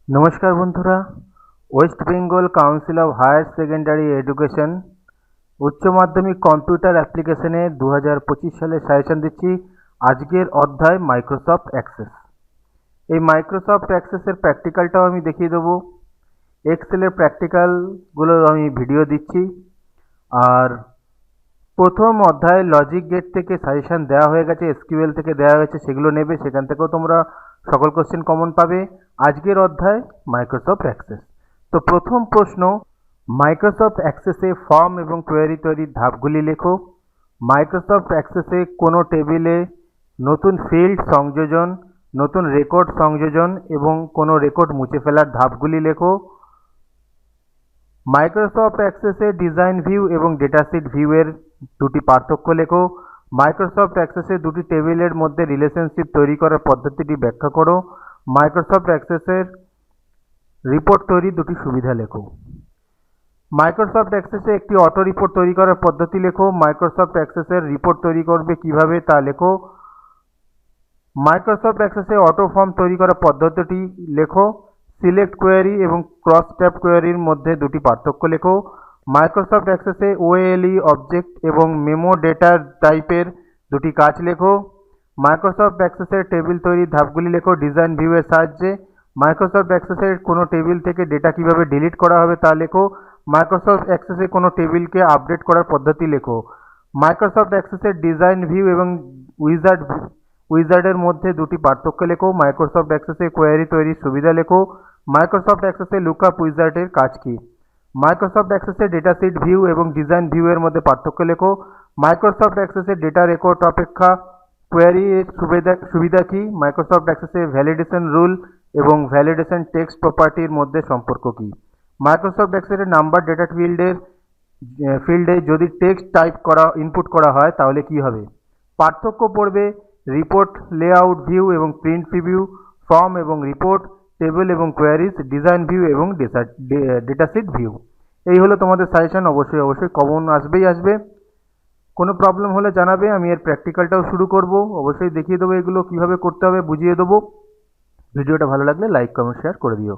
নমস্কার বন্ধুরা, West Bengal council of higher secondary education উচ্চ মাধ্যমিক কম্পিউটার অ্যাপ্লিকেশনে 2025 সালে সাজেশন দিচ্ছি। আজকের অধ্যায় মাইক্রোসফট অ্যাক্সেস। এই মাইক্রোসফট অ্যাক্সেসের প্র্যাকটিক্যালটাও আমি দেখিয়ে দেবো। এক্সেলের প্র্যাকটিক্যালগুলো আমি ভিডিও দিচ্ছি। আর প্রথম অধ্যায়ে লজিক গেট থেকে সাজেশন দেওয়া হয়ে গেছে, এসকিউএল থেকে দেওয়া হয়েছে, সেগুলো নেবে, সেখান থেকেও তোমরা সকল কোশ্চেন কমন পাবে। আজকের অধ্যায় মাইক্রোসফট অ্যাক্সেস। তো প্রথম প্রশ্ন, মাইক্রোসফট অ্যাক্সেসে ফর্ম এবং কোয়েরি তৈরির ধাপগুলি লেখো। মাইক্রোসফট অ্যাক্সেসে কোনো টেবিলে নতুন ফিল্ড সংযোজন, নতুন রেকর্ড সংযোজন এবং কোনো রেকর্ড মুছে ফেলার ধাপগুলি লেখো। মাইক্রোসফট অ্যাক্সেসে ডিজাইন ভিউ এবং ডেটাশিট ভিউয়ের দুটি পার্থক্য লেখো। মাইক্রোসফট অ্যাক্সেসে দুটি টেবিলের মধ্যে রিলেশনশিপ তৈরি করার পদ্ধতিটি ব্যাখ্যা করো। মাইক্রোসফট অ্যাক্সেসের রিপোর্ট তৈরির দুটি সুবিধা লেখো। মাইক্রোসফট অ্যাক্সেসে একটি অটো রিপোর্ট তৈরি করার পদ্ধতি লেখো। মাইক্রোসফট অ্যাক্সেসের রিপোর্ট তৈরি করবে কিভাবে তা লেখো। মাইক্রোসফট অ্যাক্সেসে অটো ফর্ম তৈরি করার পদ্ধতিটি লেখো। সিলেক্ট কোয়েরি এবং ক্রস ট্যাব কোয়েরির মধ্যে দুটি পার্থক্য লেখো। মাইক্রোসফট অ্যাক্সেসে ওএলই অবজেক্ট এবং মেমো ডেটা টাইপের দুটি কাজ লেখো। মাইক্রোসফট অ্যাক্সেসের টেবিল তৈরির ধাপগুলি লেখো ডিজাইন ভিউয়ের সাহায্যে। মাইক্রোসফট অ্যাক্সেসের কোনো টেবিল থেকে ডেটা কিভাবে ডিলিট করা হবে তা লেখো। মাইক্রোসফট অ্যাক্সেসে কোনো টেবিলকে আপডেট করার পদ্ধতি লেখো। মাইক্রোসফট অ্যাক্সেসের ডিজাইন ভিউ এবং উইজার্ডের মধ্যে দুটি পার্থক্য লেখো। মাইক্রোসফট অ্যাক্সেসে কোয়েরি তৈরির সুবিধা লেখো। মাইক্রোসফট অ্যাক্সেসে লুকআপ উইজার্ডের কাজ কি। মাইক্রোসফট অ্যাক্সেসে ডেটাশিট ভিউ এবং ডিজাইন ভিউয়ের মধ্যে পার্থক্য লেখো। মাইক্রোসফট অ্যাক্সেসে ডেটা রেকর্ড অপেক্ষা কোয়েরি এর সুবিধা কি। মাইক্রোসফট অ্যাক্সেসে ভ্যালিডেশন রুল এবং ভ্যালিডেশন টেক্সট প্রপার্টির মধ্যে সম্পর্ক কি। মাইক্রোসফট অ্যাক্সেসে নাম্বার ডেটা ফিল্ডে যদি টেক্সট টাইপ করা ইনপুট করা হয় তাহলে কি হবে। পার্থক্য পড়বে রিপোর্ট লেআউট ভিউ এবং প্রিন্ট প্রিভিউ, ফর্ম এবং রিপোর্ট, টেবিল এবং কোয়ারিজ, ডিজাইন ভিউ এবং ডেটাশিট ভিউ। এই হলো তোমাদের সাজেশন। অবশ্যই কমন আসবে। কোনো প্রবলেম হলে জানাবে, আমি এর প্র্যাকটিক্যালটাও শুরু করব। অবশ্যই দেখিয়ে দেবো এগুলো কীভাবে করতে হবে, বুঝিয়ে দেবো। ভিডিওটা ভালো লাগলে লাইক কমেন্ট শেয়ার করে দিও।